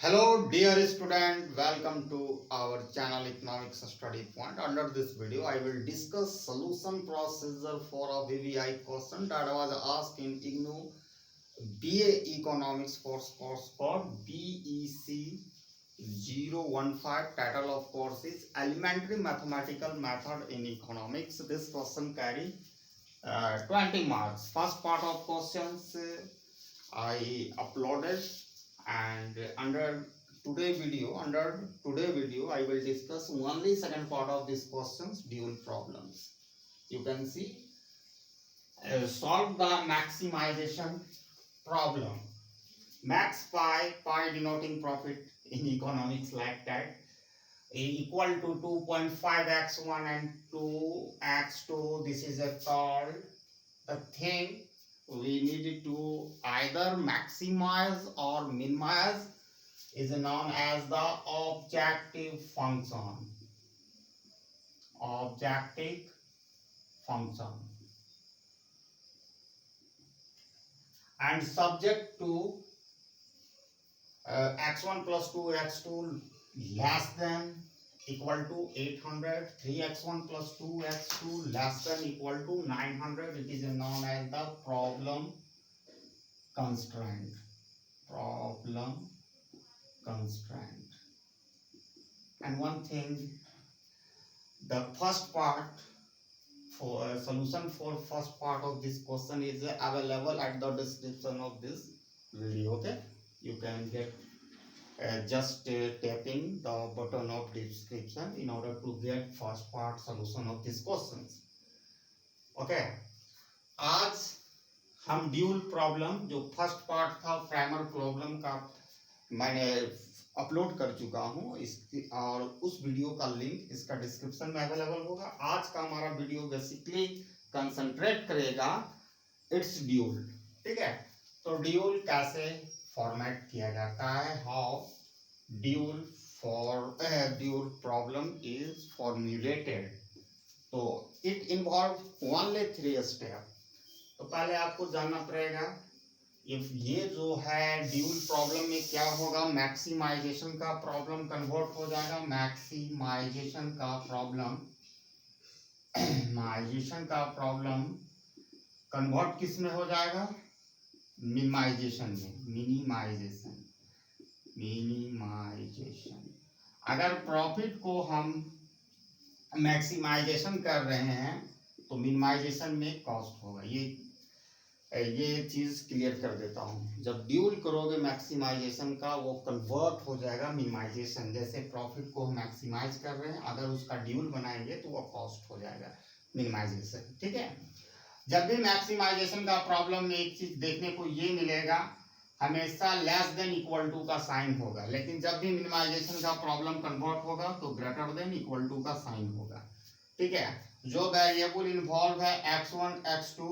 Hello dear student, welcome to our channel Economics Study Point. Under this video, I will discuss solution procedure for a VVI question that was asked in IGNOU BA Economics course called BEC 015. Title of course is Elementary Mathematical Method in Economics. This question carry 20 marks. First part of questions I uploaded, and under today video I will discuss only second part of this questions, dual problems. You can see solve the maximization problem. Max pi denoting profit in economics like that, equal to 2.5x1 and 2x2. This is a called the thing we need to either maximize or minimize, is known as the objective function. Objective function, and subject to x1 plus 2x2 less than equal to 800, 3x1 plus 2x2 less than equal to 900. It is known as the problem constraint. Problem constraint. And one thing, the first part for solution for first part of this question is available at the description of this video. Okay, you can get just tapping the button of description in order to get first part solution of these questions. Okay, आज हम dual problem जो first part था primer problem का मैंने upload कर चुका हूँ इसकी, और उस वीडियो का लिंक इसका डिस्क्रिप्शन में अवेलेबल होगा। आज का हमारा वीडियो बेसिकली कंसंट्रेट करेगा इट्स ड्यूल। ठीक है, तो ड्यूल कैसे फॉर्मेट किया जाता है, how dual problem is formulated. तो इट इन्वॉल्व ओनली 3 स्टेप। तो पहले आपको जानना पड़ेगा इफ ये जो है ड्यूल प्रॉब्लम में क्या होगा, मैक्सिमाइजेशन का प्रॉब्लम कन्वर्ट हो जाएगा। मैक्सिमाइजेशन का प्रॉब्लम कन्वर्ट किस में हो जाएगा, मिनिमाइजेशन में। मिनिमाइजेशन अगर प्रॉफिट को हम मैक्सिमाइजेशन कर रहे हैं तो मिनिमाइजेशन में कॉस्ट होगा। ये चीज क्लियर कर देता हूँ। जब ड्यूल करोगे मैक्सिमाइजेशन का, वो कन्वर्ट हो जाएगा मिनिमाइजेशन। जैसे प्रॉफिट को हम मैक्सिमाइज कर रहे हैं, अगर उसका ड्यूल बनाएंगे तो वो कॉस्ट हो जाएगा मिनिमाइजेशन। ठीक है, जब भी मैक्सिमाइजेशन का प्रॉब्लम में एक चीज देखने को ये मिलेगा, हमेशा लेस देन इक्वल टू का साइन होगा। लेकिन जब भी मिनिमाइजेशन का प्रॉब्लम कन्वर्ट होगा तो ग्रेटर देन इक्वल टू का साइन होगा। ठीक है, जो वेरिएबल इन्वॉल्व है x1 x2,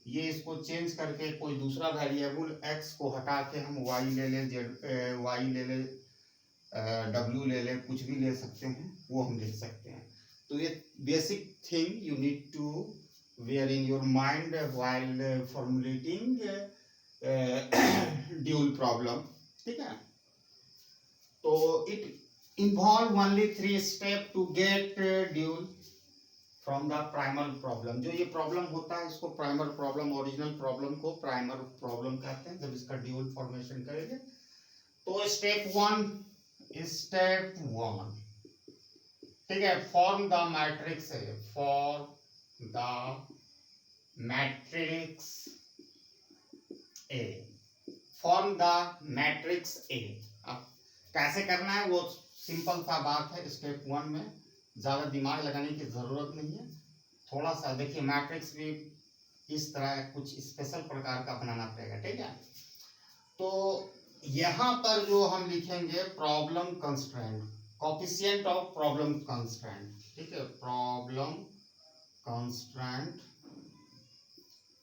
ये इसको चेंज करके कोई दूसरा वेरिएबल x को हटा के हम y ले ले, y ले ले, w ले ले, कुछ भी ले सकते हैं, वो हम लिख सकते हैं। तो ये basic thing you need to wear in your mind while formulating dual problem. ठीक है, तो it involve only 3 step to get dual from the primer problem. जो ये प्रॉब्लम होता है इसको प्राइमर प्रॉब्लम, ओरिजिनल प्रॉब्लम को प्राइमर प्रॉब्लम कहते हैं। जब इसका ड्यूल फॉर्मेशन करेंगे तो स्टेप 1, ठीक है, form the matrix A, form the matrix A. अब कैसे करना है वो सिंपल सा बात है। स्टेप 1 में ज्यादा दिमाग लगाने की जरूरत नहीं है। थोड़ा सा देखिए, मैट्रिक्स भी इस तरह कुछ स्पेशल प्रकार का बनाना पड़ेगा। ठीक है, तो यहाँ पर जो हम लिखेंगे problem constraint, coefficient of problem constraint. ठीक है, प्रॉब्लम कंस्ट्रेंट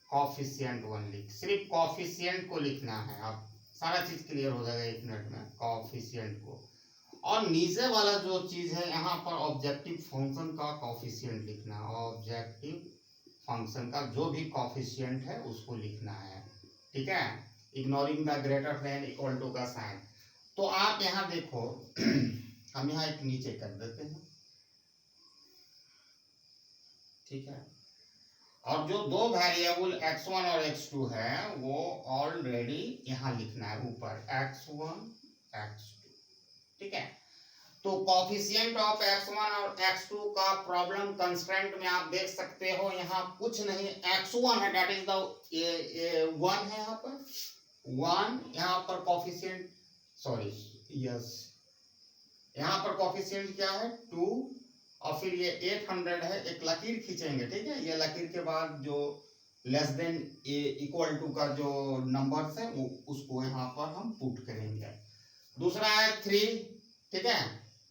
कोफिशिएंट ओनली, सिर्फ कोफिशिएंट को लिखना है। अब सारा चीज क्लियर हो जाएगा 1 मिनट में। कोफिशिएंट को, और नीचे वाला जो चीज है यहाँ पर ऑब्जेक्टिव फंक्शन का कोफिशिएंट लिखना है। ऑब्जेक्टिव फंक्शन का जो भी कोफिशिएंट है उसको लिखना है। ठीक है, ignoring the greater than equal to का साइन। तो आप यहाँ देखो हम यहाँ एक नीचे कर देते हैं, ठीक है। और जो दो वेरिएबल x1 और x2 है वो ऑलरेडी यहाँ लिखना है ऊपर, x1 x2, ठीक है। तो कोफिशिएंट ऑफ x1 और x2 का प्रॉब्लम कंस्ट्रेंट में आप देख सकते हो, यहाँ कुछ नहीं, x1 है, दैट इज द 1 है, यहाँ पर 1, यहाँ पर कोफिशिएंट, सॉरी यस, यहाँ पर कोफिशिएंट क्या है 2, और फिर ये 800 है, एक लकीर खींचेंगे, ठीक है। ये लकीर के बाद जो लेस देन इक्वल टू का जो नंबर्स है वो उसको यहाँ पर हम पुट करेंगे। दूसरा है 3, ठीक है।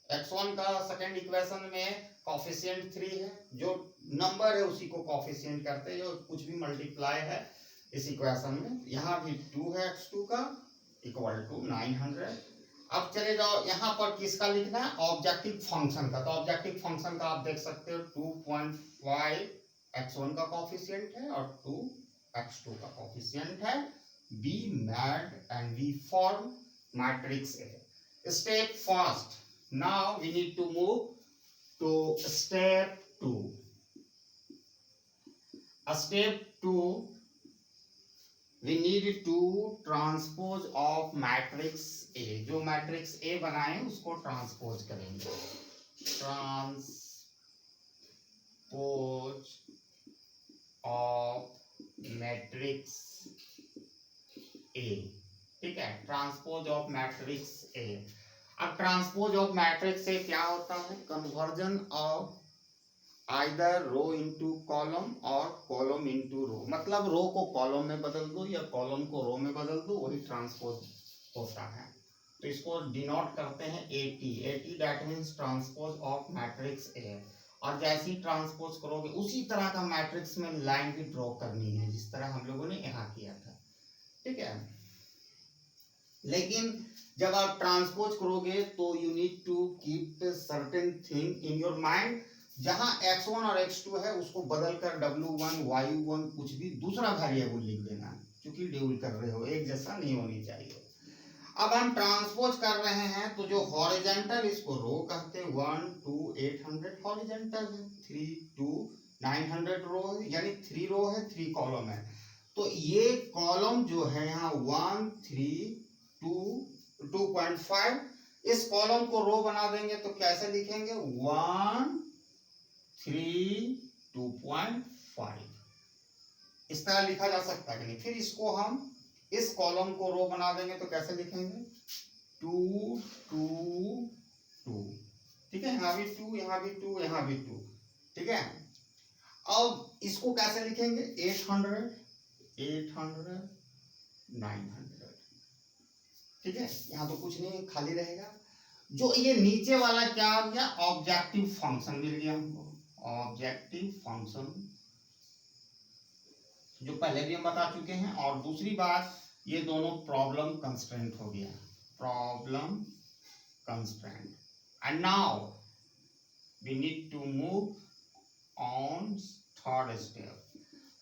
x1 का सेकेंड इक्वेशन में कोफिशिएंट 3 है, जो नंबर है उसी को कोफिशिएंट करते हैं, जो कुछ भी मल्टीप्लाई है इस इक्वेशन में। यहाँ भी 2 है x2 का इक्वल टू 900। अब चले जाओ यहाँ पर किसका लिखना है, ऑब्जेक्टिव फंक्शन का। तो ऑब्जेक्टिव फंक्शन का आप देख सकते हो 2.5 x1 का कोफिशिएंट है और 2 x2 का कोफिशिएंट है। Be made and we form matrix A. Step first, now we need to move to step 2. Step 2, we need to transpose of matrix A. जो मैट्रिक्स A बनाए उसको ट्रांसपोज करेंगे, transpose of matrix A, ठीक है। Transpose of matrix A. अब transpose of matrix A क्या होता है, conversion of either row into column और कॉलम इनटू रो, मतलब रो को कॉलम में बदल दो या कॉलम को रो में बदल दो, वही ट्रांसपोज होता है। तो इसको डिनोट करते हैं eighty. Eighty that means transpose of matrix ए। और जैसे ही ट्रांसपोज करोगे उसी तरह का मैट्रिक्स में लाइन भी ड्रॉ करनी है जिस तरह हम लोगों ने यहाँ किया था, ठीक है। लेकिन जब आप ट्रांसपोज करोगे तो you need to keep certain thing in your mind. जहां x1 और x2 है उसको बदलकर w1 y1 कुछ भी दूसरा वेरिएबल लिख देना, क्योंकि ड्यूल कर रहे हो, एक जैसा नहीं होनी चाहिए। अब हम ट्रांसपोज कर रहे हैं तो जो हॉरिजॉन्टल, इसको रो कहते हैं, 1 2 800 हॉरिजॉन्टल है, 3 2 900 रो है, यानी 3 रो है 3 कॉलम है। तो ये कॉलम जो है यहाँ 1 3 2 2.5, इस कॉलम को रो बना देंगे तो कैसे लिखेंगे, 1 3 2.5, इस तरह लिखा जा सकता है कि नहीं। फिर इसको हम इस कॉलम को रो बना देंगे तो कैसे लिखेंगे, 2 2 2, ठीक है। यहाँ भी 2, यहाँ भी 2, यहाँ भी 2, ठीक है। अब इसको कैसे लिखेंगे, 800 800 900, ठीक है। यहाँ तो कुछ नहीं खाली रहेगा। जो ये नीचे वाला क्या आ गया, ऑब्जेक्टिव फंक्शन मिल गया हमको, ऑब्जेक्टिव फंक्शन, जो पहले भी हम बता चुके हैं। और दूसरी बात, ये दोनों प्रॉब्लम कंस्ट्रेंट हो गया, problem constraint. And now we need to move on third step.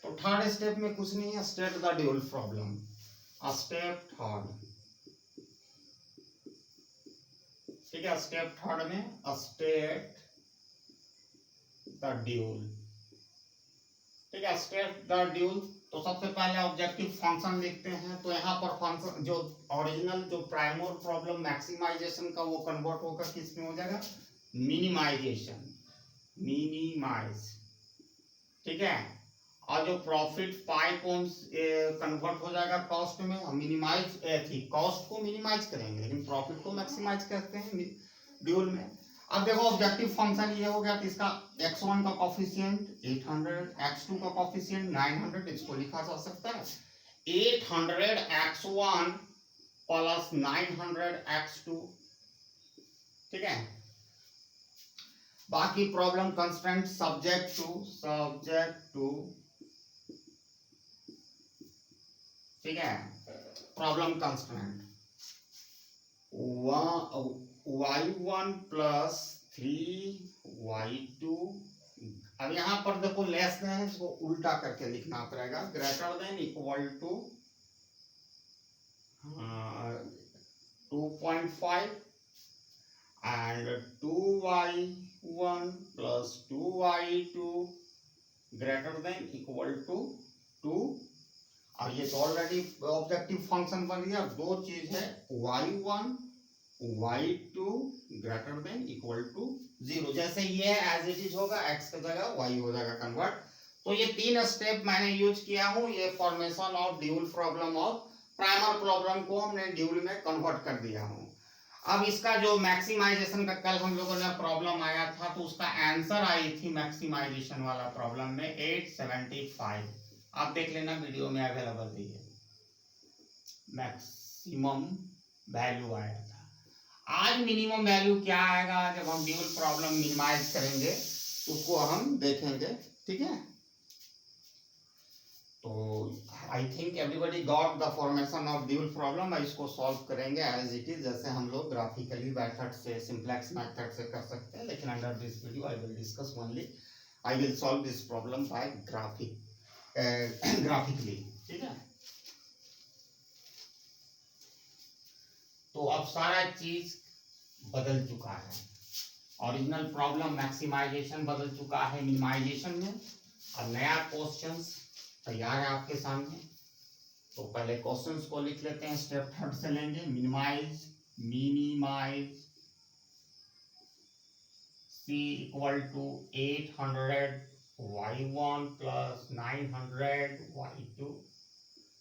तो थर्ड स्टेप में कुछ नहीं है, state the dual problem. Step third, ठीक है। स्टेप थर्ड में स्टेट द ड्यूल, ठीक है। State the dual. तो सबसे पहले ऑब्जेक्टिव फंक्शन लिखते हैं। तो यहाँ पर फंक्शन जो ओरिजिनल जो प्राइमर प्रॉब्लम मैक्सिमाइजेशन का, वो कन्वर्ट होकर किस में हो जाएगा, मिनिमाइजेशन, मिनिमाइज, ठीक है। और जो प्रॉफिट पाई कौन कन्वर्ट हो जाएगा कॉस्ट में, हम मिनिमाइज थी, कॉस्ट को मिनिमाइज करेंगे लेकिन प्रॉफिट को मैक्सिमाइज करते हैं ड्यूल में। अब देखो ऑब्जेक्टिव फंक्शन ये हो गया कि इसका x1 का कोफिशिएंट 800, x2 का कोफिशिएंट 900, इसको लिखा जा सकता है 800 x1 प्लस 900 x2, ठीक है। बाकी प्रॉब्लम कंस्ट्रेंट सब्जेक्ट टू, ठीक है। Problem constraint y1 plus 3y2। अब यहाँ पर देखो लेस देन, इसको उल्टा करके लिखना पड़ेगा, greater than equal to 2.5 and 2y1 plus 2y2 greater than equal to 2। और ये तो ऑलरेडी ऑब्जेक्टिव फंक्शन बन गया। दो चीज है y1 y2 greater than equal to 0। जैसे ये एज इट इज होगा, x की जगह y हो जाएगा कन्वर्ट। तो ये तीन स्टेप मैंने यूज किया हूँ। ये फॉर्मेशन ऑफ ड्यूल प्रॉब्लम और प्राइमर प्रॉब्लम को हमने ड्यूल में कन्वर्ट कर दिया हूँ। अब इसका जो मैक्सिमाइजेशन का कल हम लोगों ने प्रॉब्लम आया था, तो उसका आंसर आई थी मैक्सिमाइजेशन वाला प्रॉब्लम में 875। आप देख लेना, वीडियो में अवेलेबल दी है। मैक्सिमम वैल्यू आया था। आज मिनिमम वैल्यू क्या आएगा, जब हम ड्यूल प्रॉब्लम मिनिमाइज करेंगे तो उसको हम देखेंगे, ठीक है। तो I think everybody got the formation of dual problem. इसको सॉल्व करेंगे एज इट इज, जैसे हम लोग ग्राफिकली मेथड से, सिंप्लेक्स मेथड से कर सकते हैं। लेकिन under this video I will discuss only, I will solve this problem by graphically, ठीक है। तो अब सारा चीज बदल चुका है। ओरिजिनल प्रॉब्लम मैक्सिमाइजेशन बदल चुका है मिनिमाइजेशन में। अब नया क्वेश्चंस तैयार है आपके सामने। तो पहले क्वेश्चंस को लिख लेते हैं, स्टेप थर्ड से लेंगे। Minimize c equal to 800 y1 plus 900 y2,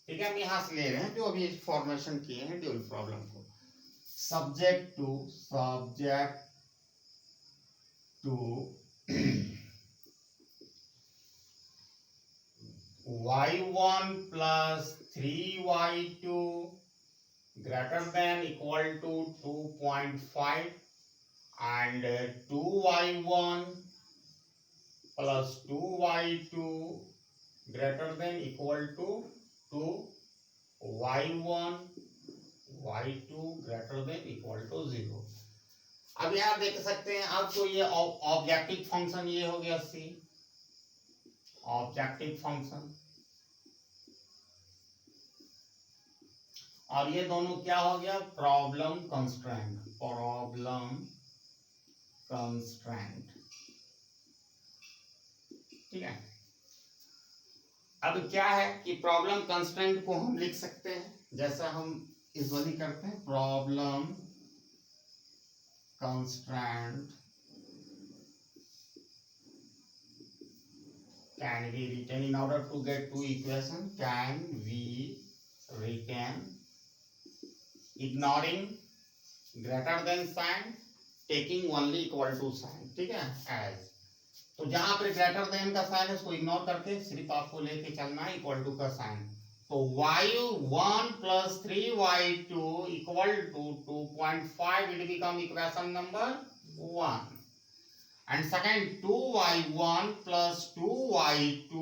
ठीक है। हम यहां से ले रहे हैं जो अभी फॉर्मेशन किए हैं ड्यूल प्रॉब्लम को। Subject to y1 plus 3y2 greater than equal to 2.5 and 2y1 plus 2y2 greater than equal to 2, y1 y2 greater than equal to 0। अब यहाँ देख सकते हैं, अब तो ये ऑब्जेक्टिव फंक्शन ये हो गया c, ऑब्जेक्टिव फंक्शन, और ये दोनों क्या हो गया, प्रॉब्लम कंस्ट्रेंट। ठीक है। अब क्या है कि प्रॉब्लम कंस्ट्रेंट को हम लिख सकते हैं जैसा हम यूजुअली करते हैं। Problem constraint can be written in order to get two equation, can be written ignoring greater than sign, taking only equal to sign, ठीक है। as, तो जहां पर ग्रेटर देन का साइन है उसको इग्नोर करके सिर्फ आपको लेके चलना है इक्वल टू का साइन। तो y1 plus 3y2 equal to 2.5, it become equation number 1। And second, 2y1 plus 2y2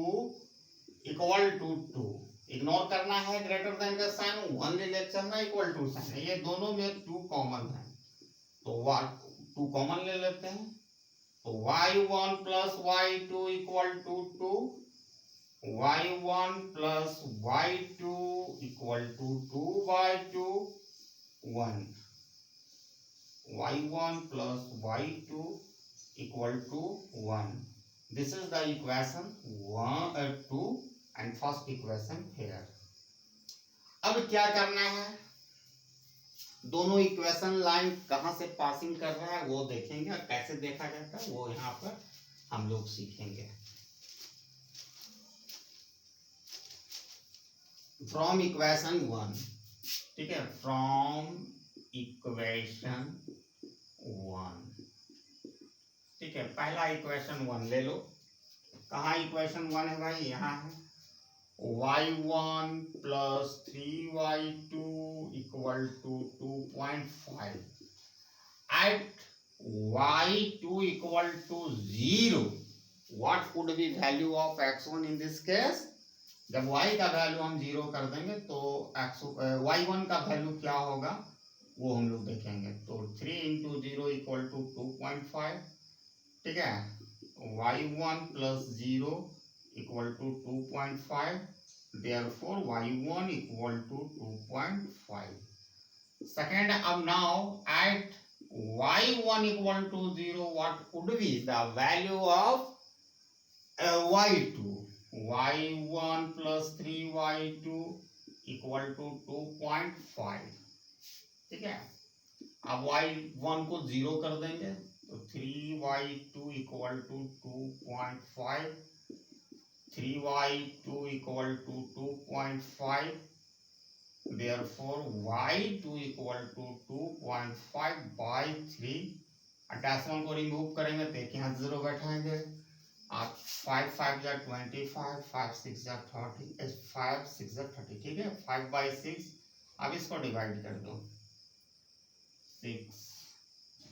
equal to 2, ignore करना है ग्रेटर देन का साइन, 1 ले चलना इक्वल टू साइन। ये दोनों में 2 कॉमन है, तो 2 कॉमन ले लेते हैं। तो y1 plus y2 equal to 2, y1 plus y2 equal to 2 by 2, 1, y1 plus y2 equal to 1। This is the equation 2 and first equation here। अब क्या करना है, दोनों इक्वेशन लाइन कहां से पासिंग कर रहा है वो देखेंगे, और कैसे देखा जाता है वो यहाँ पर हम लोग सीखेंगे। फ्रॉम इक्वेशन 1, ठीक है, फ्रॉम इक्वेशन 1, ठीक है। पहला इक्वेशन 1 ले लो। कहाँ इक्वेशन 1 है भाई, यहाँ है। y1 plus 3y2 equal to 2.5 at y2 equal to 0, what would be value of x1 in this case? जब y का वैल्यू हम 0 कर देंगे तो y1 का वैल्यू क्या होगा वो हम लोग देखेंगे। तो 3 into 0 equal to 2.5, ठीक है। y1 plus 0 equal to 2.5, therefore y1 equal to 2.5। Second, now at y1 equal to 0, what would be the value of y2? y1 plus 3y2 equal to 2.5. ठीक है, अब y1 को 0 कर देंगे तो 3y2 equal to 2.5, 3y2 equal to 2.5, therefore y2 equal to 2.5 by 3। Decimal को remove करेंगे तो एक यहाँ 0 बैठाएंगे, 5 5 जा 25, 5 6 जा 30, 5 6 जा 30, ठीक है, 5 by 6। अब इसको डिवाइड कर दो, 6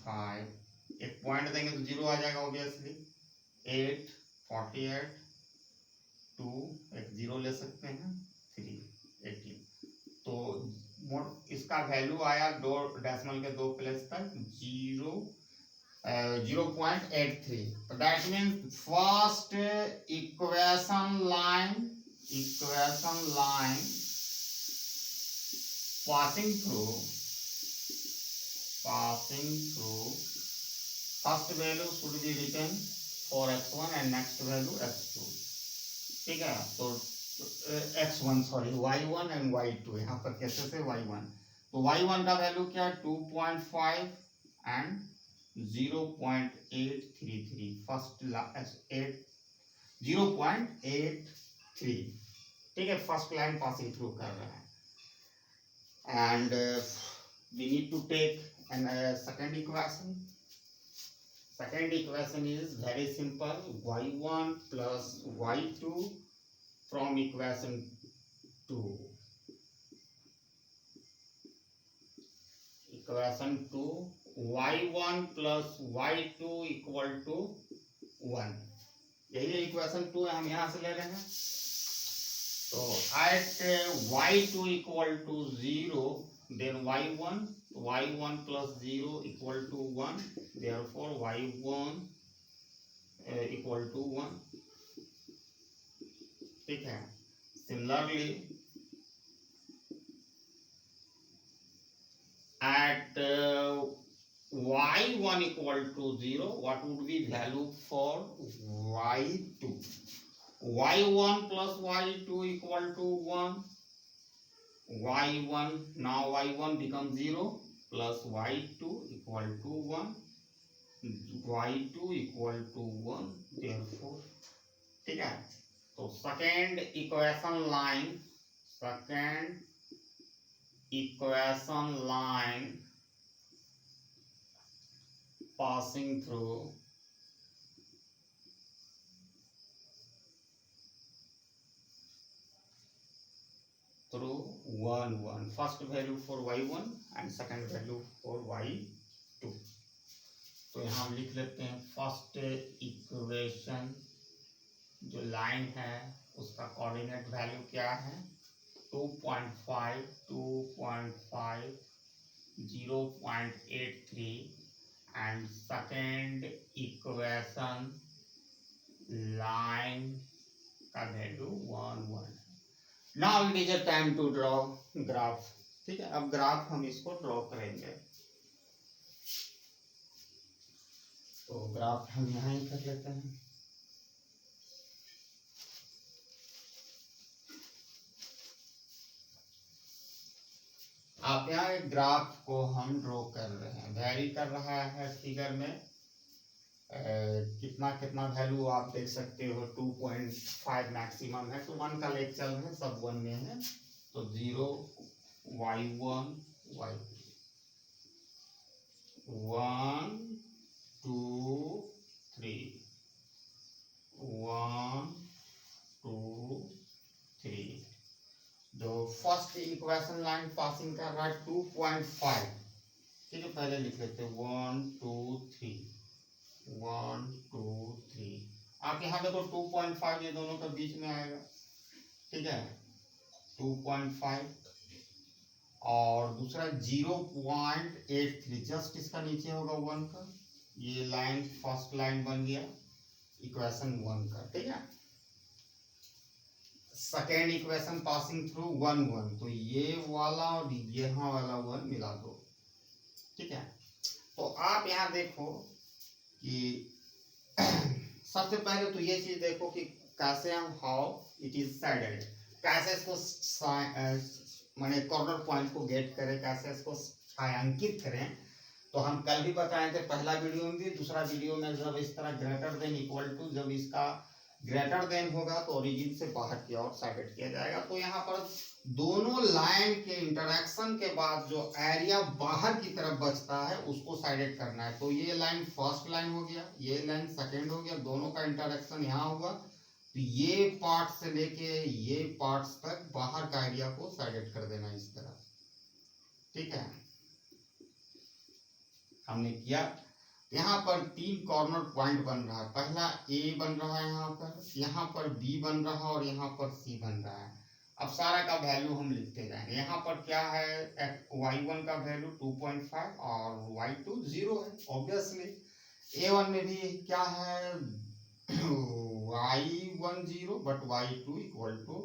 5, एक पॉइंट देंगे तो 0 आ जाएगा ऑब्वियसली, 8 48, 2 एक 0 ले सकते हैं, 3 18। तो इसका वैल्यू आया दो डेसिमल के दो प्लेस तक 0.83। तो that means first equation line passing through first value should be written for x1 and next value x2, ठीक है। तो x1 sorry y1 and y2, यहाँ पर कैसे से y1, तो y1 का वैल्यू क्या है 2.5 एंड 0.833, फर्स्ट 0.83, ठीक है, फर्स्ट लाइन पासिंग थ्रू कर रहा है। And we need to take an second equation. Second equation is very simple, y1 plus y2 from equation 2. Equation 2, y1 plus y2 equal to 1, यही equation 2 हम यहाँ से ले रहे हैं। तो at y2 equal to 0, then y1 plus 0 equal to 1, therefore y1 equal to 1, ठीक है। Similarly at y1 equal to 0, what would be value for y2? y1 plus y2 equal to 1, y1, now y1 becomes 0 plus y2 equal to 1, y2 equal to 1, therefore, ठीक है। तो second equation line passing through through 1 1, first value for y1 and second value for y2। तो यहाँ हम लिख लेते हैं first equation जो लाइन है उसका कोऑर्डिनेट वैल्यू क्या है 2.5 0.83 एंड सेकेंड इक्वेशन लाइन का value 1 1। Now it is a time to draw graph, ठीक है। अब ग्राफ हम इसको ड्रॉ करेंगे, तो ग्राफ हम यहाँ ही कर लेते हैं। आप यहाँ एक ग्राफ को हम ड्रॉ कर रहे हैं, वेरी कर रहा है फिगर में कितना कितना वैल्यू आप देख सकते हो, 2.5 मैक्सिमम है, तो 1 का लेक चल रहे हैं, सब 1 में है, तो 0 y1 y2 1 2 3 1 2 3। जो फर्स्ट इक्वेशन लाइन पासिंग कर रहा है 2.5, ठीक है, पहले लिख लेते हैं 1 2 3 1 2 3। आप यहाँ देखो 2.5 ये दोनों के बीच में आएगा, ठीक है, 2.5 और दूसरा 0.83 जस्ट इसका नीचे होगा 1 का, ये लाइन फर्स्ट लाइन बन गया इक्वेशन 1 का, ठीक है। सेकेंड इक्वेशन पासिंग थ्रू 1 1, तो ये वाला और यहाँ वाला 1 मिला दो, ठीक है। तो आप यहाँ देखो कि सबसे पहले तो ये चीज देखो कि कैसे हम हाउ इट इज साइडेड, कैसे इसको माने कॉर्नर पॉइंट को गेट करें, कैसे इसको छायांकित करें। तो हम कल भी बताए थे, पहला वीडियो में भी, दूसरा वीडियो में, जब इस तरह ग्रेटर देन इक्वल टू, जब इसका ग्रेटर देन होगा तो ओरिजिन से बाहर की ओर साइडेड किया जाएगा। तो यहाँ पर दोनों लाइन के इंटरेक्शन के बाद जो एरिया बाहर की तरफ बचता है उसको साइडेड करना है। तो ये लाइन फर्स्ट लाइन हो गया, ये लाइन सेकेंड हो गया, दोनों का इंटरेक्शन यहाँ हुआ, तो ये पार्ट से लेके ये पार्ट्स तक बाहर का एरिया को साइडेड कर देना इस तरह, ठीक है। हमने किया। यहाँ पर 3 कॉर्नर पॉइंट बन रहा है, पहला ए बन रहा है, यहाँ पर बी बन रहा है और यहाँ पर सी बन रहा है। अब सारा का वैल्यू हम लिखते जाएंगे। यहाँ पर क्या है, y1 का वैल्यू 2.5 और y2 0 है ऑब्वियसली। a1 में भी क्या है, y1 0 but y2 equal to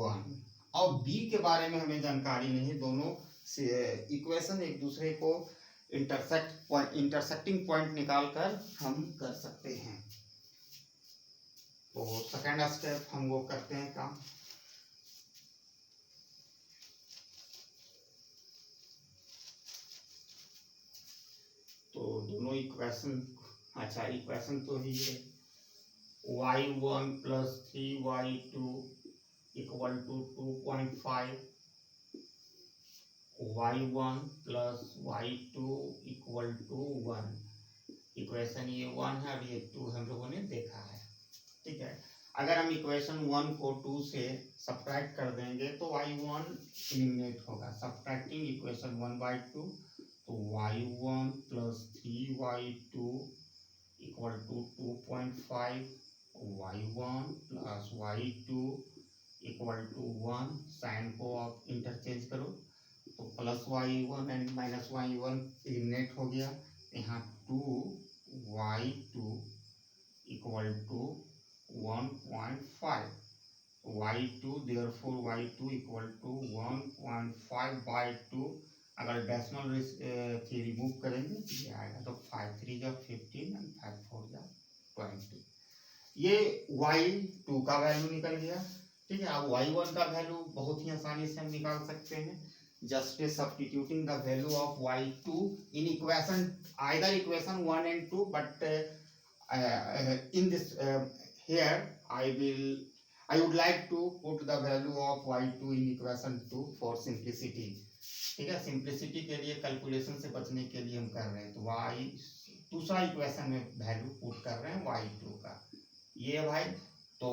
1। और b के बारे में हमें जानकारी नहीं, दोनों इक्वेशन एक दूसरे को इंटरसेक्टिंग पॉइंट निकाल कर हम कर सकते हैं। तो सेकेंड स्टेप हम वो करते हैं काम। तो दोनों इक्वेशन, अच्छा इक्वेशन तो ही है, y1 plus 3y2 equal to 2.5, y1 plus y2 equal to 1। Equation ये 1 है और ये 2 हम लोगों ने देखा है, ठीक है। अगर हम इक्वेशन 1 को 2 से सब्ट्रैक्ट कर देंगे तो y1 एलिमिनेट होगा। सब्ट्रैक्टिंग इक्वेशन 1/2, तो y1 plus 3y2 equal to 2.5, y1 plus y2 equal to 1। Sign को आप इंटरचेंज करो तो plus y1 and minus y1 eliminate हो गया। यहाँ 2y2 equal to 1.5, y2 therefore y2 equal to 1.5/2। अगर डेसिमल की रिमूव करेंगे तो ये आएगा, तो 5 3 जा 15 एंड 5 4 जा 20। ये y2 का वैल्यू निकल गया, ठीक है। अब y1 का वैल्यू बहुत ही आसानी से हम निकाल सकते हैं, just substituting the value of y2 in equation, either equation 1 and 2, but in this here I would like to put the value of y2 in equation 2 for simplicity, ठीक है। सिंप्लिसिटी के लिए, कैलकुलेशन से बचने के लिए हम कर रहे हैं। तो y दूसरा इक्वेशन में वैल्यू पुट कर रहे हैं y2 का, ये भाई। तो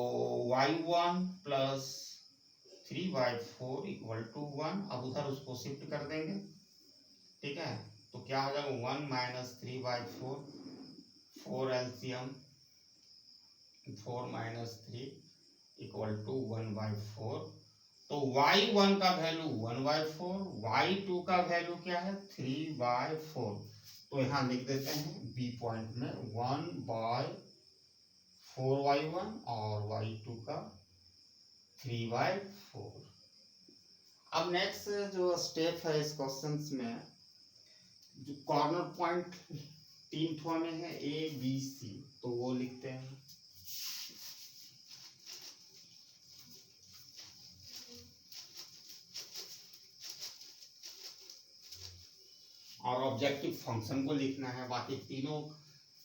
y1 प्लस 3/4 इक्वल टू 1। अब उधर उसको शिफ्ट कर देंगे, ठीक है। तो क्या हो जाएगा, 1 minus 3/4, 4 LCM 4 minus 3 equal to 1/4। तो y1 का वैल्यू 1/4, y2 का वैल्यू क्या है 3/4। तो यहाँ लिख देते हैं बी पॉइंट में 1/4y1 और y2 का 3/4। अब नेक्स्ट जो स्टेप है इस क्वेश्चन में, जो कॉर्नर पॉइंट 3 ठो में है ए बी सी, तो वो लिखते हैं। और ऑब्जेक्टिव फंक्शन को लिखना है। बाकी तीनों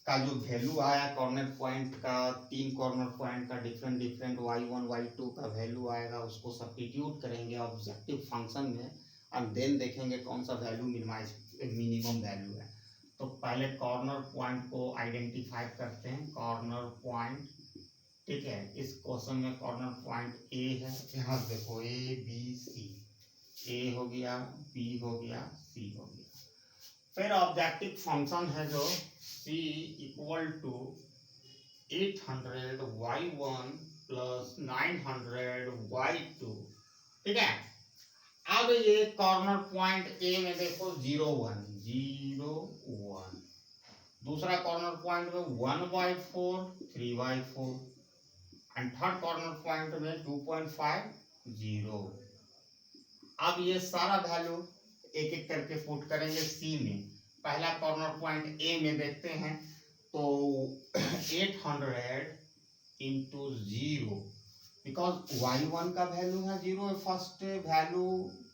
का जो वैल्यू आया कॉर्नर पॉइंट का, 3 कॉर्नर पॉइंट का डिफरेंट y1 y2 का वैल्यू आएगा, उसको सब्स्टिट्यूट करेंगे ऑब्जेक्टिव फंक्शन में और देन देखेंगे कौन सा वैल्यू मिनिमम वैल्यू है। तो पहले कॉर्नर पॉइंट को आइडेंटिफाई करते हैं, कॉर्नर पॉइंट, ठीक है। इस क्वेश्चन में कॉर्नर पॉइंट ए है, यहाँ देखो ए बी सी, ए हो गया, बी हो गया, सी हो गया। फिर ऑब्जेक्टिव फंक्शन है जो c equal to 800 y1 plus 900 y2, ठीक है। अब ये कॉर्नर पॉइंट ए में देखो 0 1 0 1, दूसरा कॉर्नर पॉइंट में 1/4 3/4, एंड थर्ड कॉर्नर पॉइंट में 2.50। अब ये सारा वैल्यू एक एक करके पुट करेंगे सी में। पहला कॉर्नर पॉइंट ए में देखते हैं तो 800 इंटू 0, बिकॉज y1 का वैल्यू है 0, first value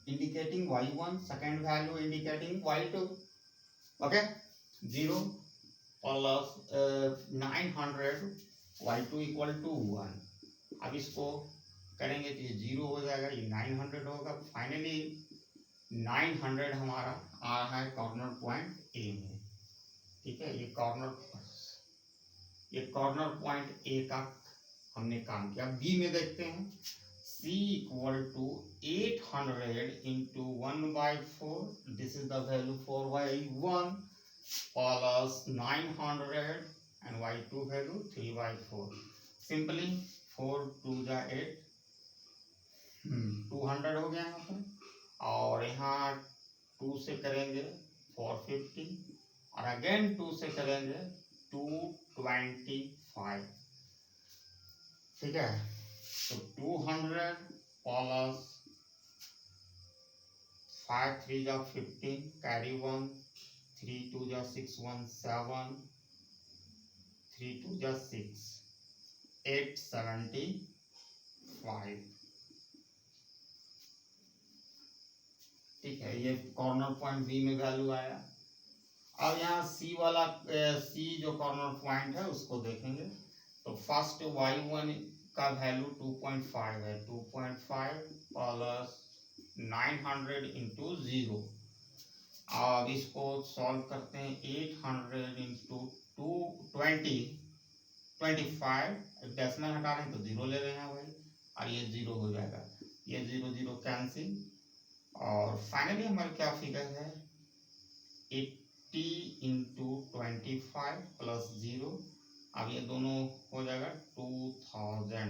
indicating y1, second value indicating y2। Okay, 0 plus 900 y2 equal to 1। अब इसको करेंगे तो ये 0 हो जाएगा, ये 900 होगा। फाइनली 900 हमारा आ रहा है कॉर्नर पॉइंट ए में। ठीक है, ये कॉर्नर पॉइंट ए का हमने काम किया। बी में देखते हैं, c equal to 800 into 1/4, this is the value for y1, plus 900 and y2 value 3/4। Simply 4 2 जा 8, 200 हो गया यहाँ पर, और यहाँ 2 से करेंगे 450, और अगेन 2 से करेंगे 225। ठीक है, तो 200 प्लस 5 3 जा 15, कैरी 1, 3 2 जा 6 1 7, 3 2 जा 6, 875। ठीक है, ये कॉर्नर पॉइंट बी में वैल्यू आया। अब यहाँ सी वाला सी जो कॉर्नर पॉइंट है उसको देखेंगे तो फर्स्ट y1 का वैल्यू 2.5 है, 2.5 प्लस 900 इंटू 0। अब इसको सॉल्व करते हैं, 800 इंटू 25, डेसिमल हटा रहे हैं तो 0 ले रहे हैं भाई, और ये 0 हो जाएगा, ये 0 0 कैंसिल, और फाइनली हमारे क्या फिगर है 80 इंटू 25 प्लस 0। अब ये दोनों हो जाएगा 2000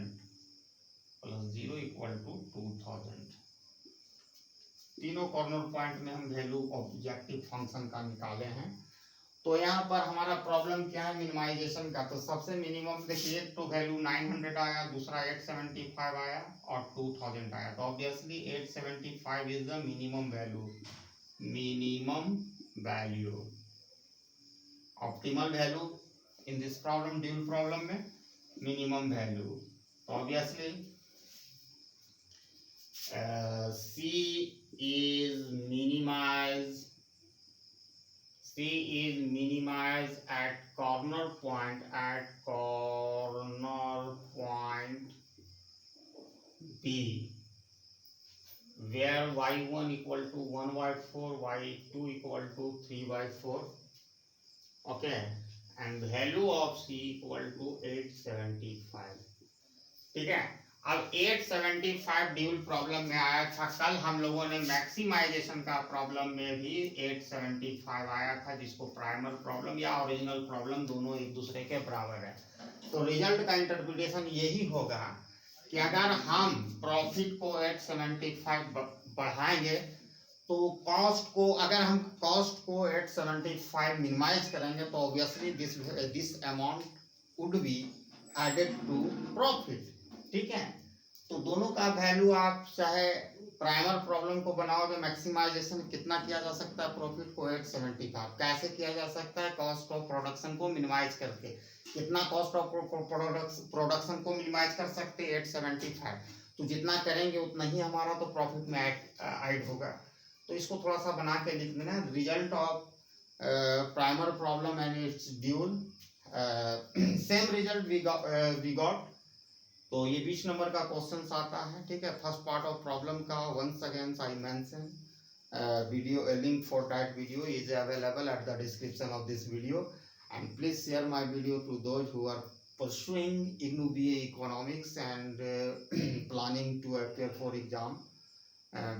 प्लस 0 इक्वल टू 2000। तीनों कॉर्नर पॉइंट में हम वैल्यू ऑब्जेक्टिव फंक्शन का निकाले हैं। तो यहाँ पर हमारा प्रॉब्लम क्या है मिनिमाइजेशन का। तो सबसे मिनिमम देखिए, एक तो वैल्यू 900 आया, दूसरा 875 आया और 2000 आया। तो obviously 875 is the minimum value optimal value in this problem, dual problem में मिनिमम वैल्यू। तो obviously C is minimized at corner point B, where y1 equal to 1/4, y2 equal to 3/4. Okay, and value of C equal to 875. ठीक है, अब 875 dual problem में आया था। कल हम लोगों ने मैक्सिमाइजेशन का प्रॉब्लम में भी 875 आया था, जिसको प्राइमर प्रॉब्लम या ओरिजिनल प्रॉब्लम दोनों एक दूसरे के बराबर है। तो रिजल्ट का इंटरप्रिटेशन यही होगा कि अगर हम प्रॉफिट को 875 बढ़ाएंगे तो अगर हम कॉस्ट को 875 मिनिमाइज करेंगे तो obviously this amount would be added to profit. ठीक है, तो दोनों का वैल्यू आप चाहे प्राइमर प्रॉब्लम को बनाओगे, मैक्सिमाइजेशन कितना किया जा सकता है प्रॉफिट को 875, कैसे किया जा सकता है कॉस्ट ऑफ प्रोडक्शन को मिनिमाइज करके। कितना कॉस्ट ऑफ प्रोडक्शन को मिनिमाइज कर सकते हैं 875, तो जितना करेंगे उतना ही हमारा तो प्रॉफिट में ऐड होगा। तो इसको थोड़ा सा बना के लिख देना, result of primer problem and its dual, same result we got. तो ये 20 नंबर का क्वेश्चन आता है। ठीक है, फर्स्ट पार्ट ऑफ प्रॉब्लम का once again I mention video, link for that video is available at the description of this video, and please share my video to those who are pursuing IGNOU BA Economics and planning to appear for exam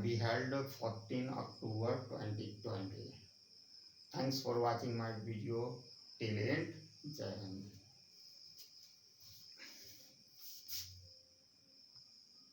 be held 14 October 2020. Thanks for watching my video till end. Jai Hind.